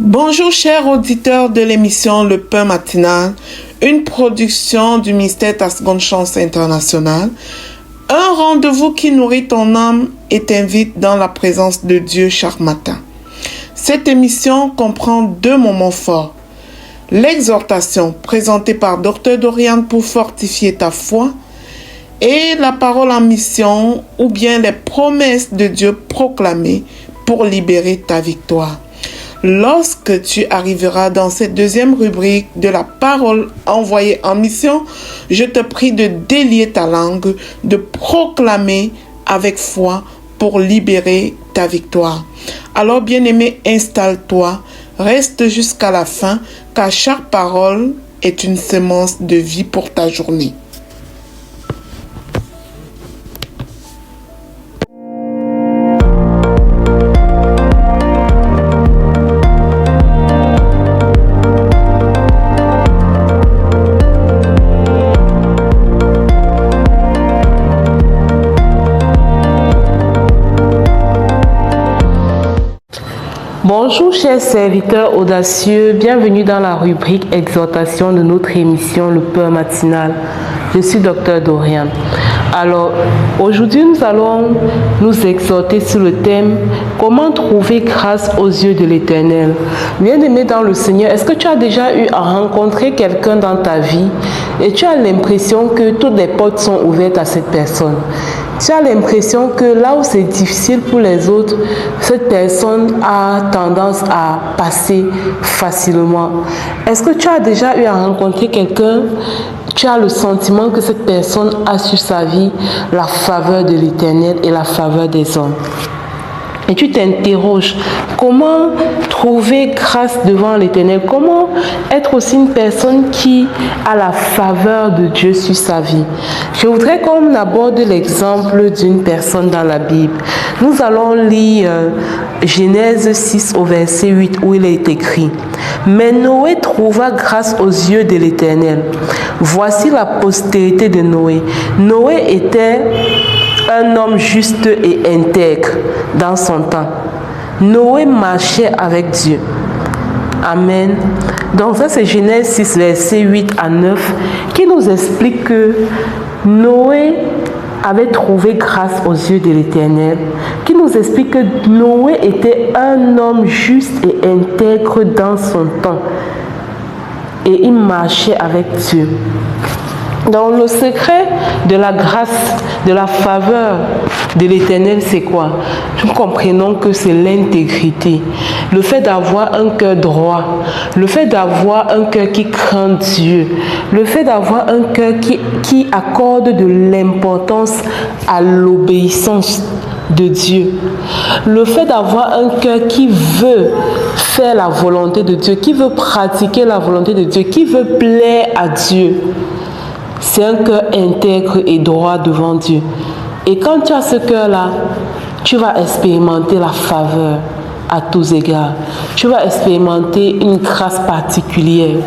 Bonjour chers auditeurs de l'émission Le Pain Matinal, une production du ministère Ta Seconde Chance International, un rendez-vous qui nourrit ton âme et t'invite dans la présence de Dieu chaque matin. Cette émission comprend deux moments forts. L'exhortation présentée par Dr Dorian pour fortifier ta foi et la parole en mission ou bien les promesses de Dieu proclamées pour libérer ta victoire. Lorsque tu arriveras dans cette deuxième rubrique de la parole envoyée en mission, je te prie de délier ta langue, de proclamer avec foi pour libérer ta victoire. Alors, bien-aimé, installe-toi, reste jusqu'à la fin, car chaque parole est une semence de vie pour ta journée. Bonjour chers serviteurs audacieux, bienvenue dans la rubrique exhortation de notre émission Le Pain Matinal. Je suis Dr Dorian. Alors, aujourd'hui nous allons nous exhorter sur le thème « Comment trouver grâce aux yeux de l'Éternel ?» Bien-aimé dans le Seigneur, est-ce que tu as déjà eu à rencontrer quelqu'un dans ta vie et tu as l'impression que toutes les portes sont ouvertes à cette personne? Tu as l'impression que là où c'est difficile pour les autres, cette personne a tendance à passer facilement. Est-ce que tu as déjà eu à rencontrer quelqu'un? Tu as le sentiment que cette personne a sur sa vie la faveur de l'Éternel et la faveur des hommes. Et tu t'interroges, comment trouver grâce devant l'Éternel? Comment être aussi une personne qui a la faveur de Dieu sur sa vie? Je voudrais qu'on aborde l'exemple d'une personne dans la Bible. Nous allons lire Genèse 6 au verset 8 où il est écrit « Mais Noé trouva grâce aux yeux de l'Éternel. Voici la postérité de Noé. Noé était un homme juste et intègre dans son temps. Noé marchait avec Dieu. » Amen. Donc ça c'est Genèse 6, versets 8 à 9 qui nous explique que Noé avait trouvé grâce aux yeux de l'Éternel, qui nous explique que Noé était un homme juste et intègre dans son temps. Et il marchait avec Dieu. Donc le secret de la grâce, de la faveur de l'Éternel, c'est quoi? Nous comprenons que c'est l'intégrité, le fait d'avoir un cœur droit, le fait d'avoir un cœur qui craint Dieu, le fait d'avoir un cœur qui accorde de l'importance à l'obéissance de Dieu, le fait d'avoir un cœur qui veut faire la volonté de Dieu, qui veut pratiquer la volonté de Dieu, qui veut plaire à Dieu. C'est un cœur intègre et droit devant Dieu. Et quand tu as ce cœur-là, tu vas expérimenter la faveur à tous égards. Tu vas expérimenter une grâce particulière.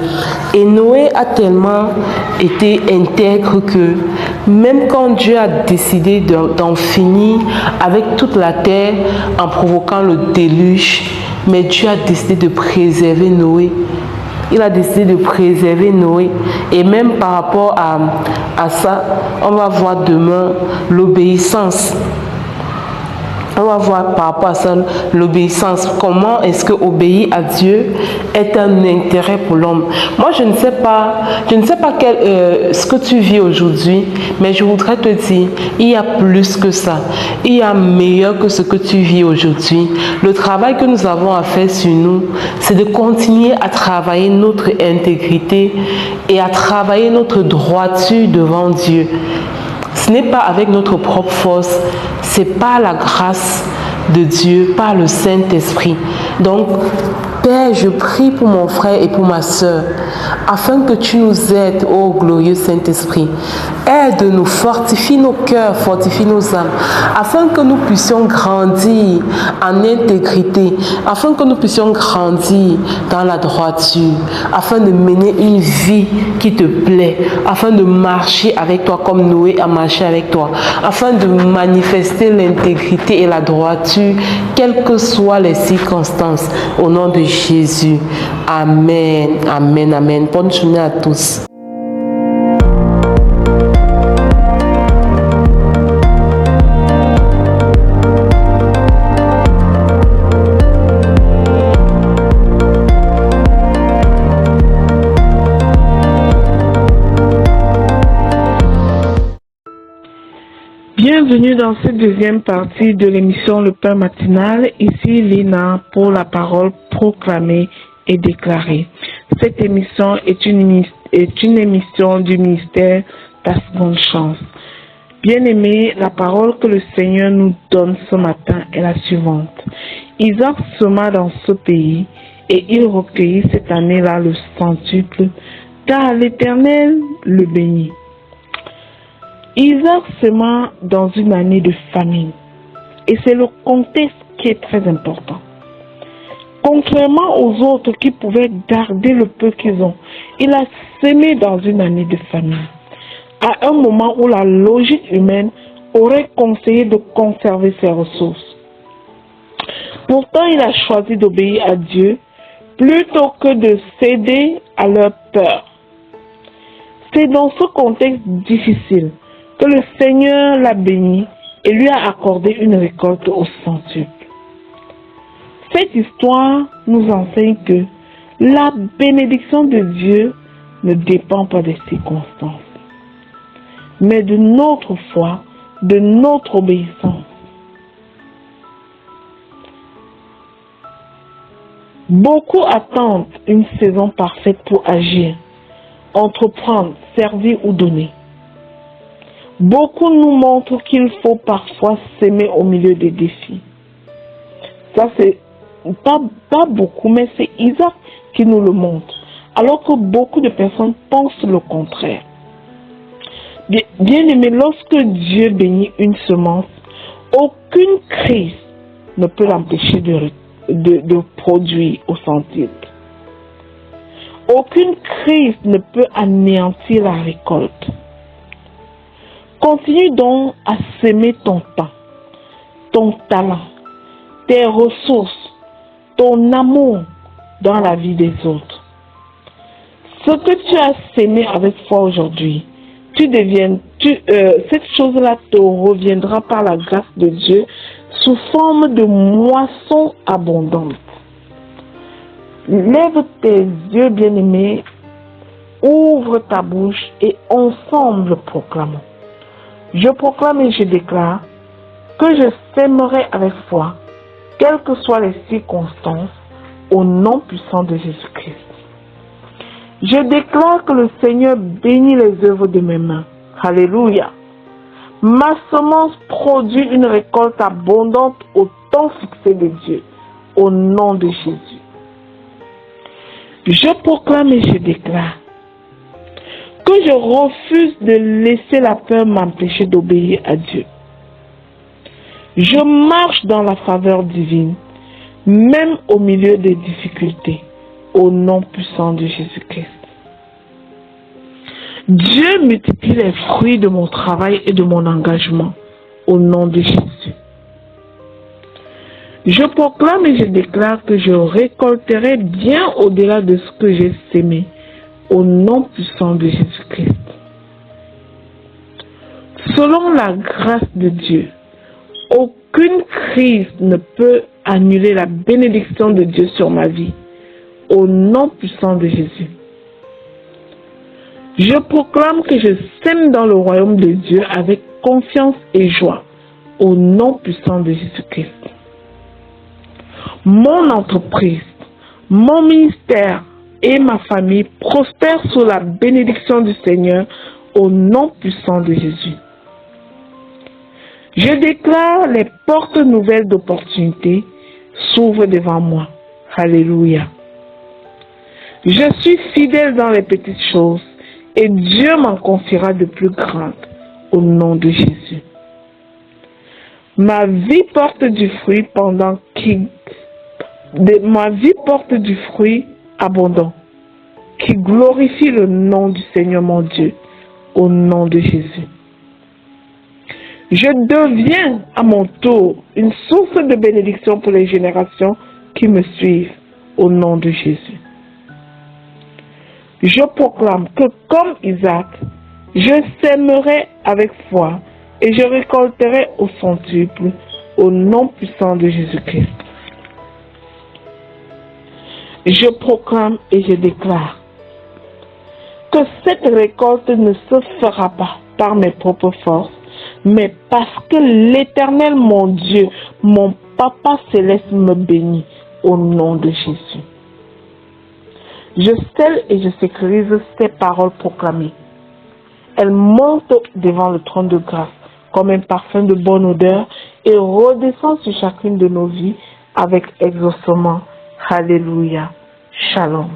Et Noé a tellement été intègre que même quand Dieu a décidé d'en finir avec toute la terre en provoquant le déluge, mais Dieu a décidé de préserver Noé. Il a décidé de préserver Noé. Et même par rapport à ça, on va voir demain l'obéissance. On va voir par rapport à ça l'obéissance. Comment est-ce que obéir à Dieu est un intérêt pour l'homme? Moi, je ne sais pas ce que tu vis aujourd'hui, mais je voudrais te dire, il y a plus que ça. Il y a meilleur que ce que tu vis aujourd'hui. Le travail que nous avons à faire sur nous, c'est de continuer à travailler notre intégrité et à travailler notre droiture devant Dieu. Ce n'est pas avec notre propre force, c'est par la grâce de Dieu, par le Saint-Esprit. Donc, Père, je prie pour mon frère et pour ma sœur, afin que tu nous aides, ô glorieux Saint-Esprit. Aide-nous, fortifie nos cœurs, fortifie nos âmes, afin que nous puissions grandir en intégrité, afin que nous puissions grandir dans la droiture, afin de mener une vie qui te plaît, afin de marcher avec toi comme Noé a marché avec toi, afin de manifester l'intégrité et la droiture, quelles que soient les circonstances, au nom de Jésus. Amen, amen, amen. Bonne journée à tous. Bienvenue dans cette deuxième partie de l'émission Le Pain Matinal. Ici Lina pour la parole proclamée et déclarée. Cette émission est une émission du ministère Ta Seconde Chance. Bien-aimés, la parole que le Seigneur nous donne ce matin est la suivante. Isaac sema dans ce pays et il recueillit cette année-là le centuple, car l'Éternel le bénit. Isaac sema dans une année de famine. Et c'est le contexte qui est très important. Contrairement aux autres qui pouvaient garder le peu qu'ils ont, il a semé dans une année de famine. À un moment où la logique humaine aurait conseillé de conserver ses ressources. Pourtant, il a choisi d'obéir à Dieu plutôt que de céder à leur peur. C'est dans ce contexte difficile que le Seigneur l'a béni et lui a accordé une récolte au centuple. Cette histoire nous enseigne que la bénédiction de Dieu ne dépend pas des circonstances, mais de notre foi, de notre obéissance. Beaucoup attendent une saison parfaite pour agir, entreprendre, servir ou donner. Beaucoup nous montrent qu'il faut parfois s'aimer au milieu des défis. Ça, c'est pas beaucoup, mais c'est Isaac qui nous le montre. Alors que beaucoup de personnes pensent le contraire. Bien aimé, lorsque Dieu bénit une semence, aucune crise ne peut l'empêcher de produire au centuple. Aucune crise ne peut anéantir la récolte. Continue donc à s'aimer ton temps, ton talent, tes ressources, ton amour dans la vie des autres. Ce que tu as sémé avec foi aujourd'hui, cette chose-là te reviendra par la grâce de Dieu sous forme de moisson abondante. Lève tes yeux, bien-aimés, ouvre ta bouche et ensemble proclamons. Je proclame et je déclare que je sèmerai avec foi, quelles que soient les circonstances, au nom puissant de Jésus-Christ. Je déclare que le Seigneur bénit les œuvres de mes mains. Alléluia. Ma semence produit une récolte abondante au temps fixé de Dieu, au nom de Jésus. Je proclame et je déclare que je refuse de laisser la peur m'empêcher d'obéir à Dieu. Je marche dans la faveur divine, même au milieu des difficultés, au nom puissant de Jésus-Christ. Dieu multiplie les fruits de mon travail et de mon engagement, au nom de Jésus. Je proclame et je déclare que je récolterai bien au-delà de ce que j'ai sémé, au nom puissant de Jésus-Christ. Selon la grâce de Dieu, aucune crise ne peut annuler la bénédiction de Dieu sur ma vie, au nom puissant de Jésus. Je proclame que je sème dans le royaume de Dieu avec confiance et joie, au nom puissant de Jésus-Christ. Mon entreprise, mon ministère et ma famille prospèrent sous la bénédiction du Seigneur, au nom puissant de Jésus. Je déclare les portes nouvelles d'opportunités s'ouvrent devant moi. Alléluia. Je suis fidèle dans les petites choses et Dieu m'en confiera de plus grandes au nom de Jésus. Ma vie porte du fruit ma vie porte du fruit abondant qui glorifie le nom du Seigneur mon Dieu au nom de Jésus. Je deviens à mon tour une source de bénédiction pour les générations qui me suivent au nom de Jésus. Je proclame que comme Isaac, je sèmerai avec foi et je récolterai au centuple au nom puissant de Jésus-Christ. Je proclame et je déclare que cette récolte ne se fera pas par mes propres forces, mais parce que l'Éternel, mon Dieu, mon Papa céleste me bénit au nom de Jésus. Je scelle et je sécurise ces paroles proclamées. Elles montent devant le trône de grâce comme un parfum de bonne odeur et redescendent sur chacune de nos vies avec exaucement. Alléluia. Shalom.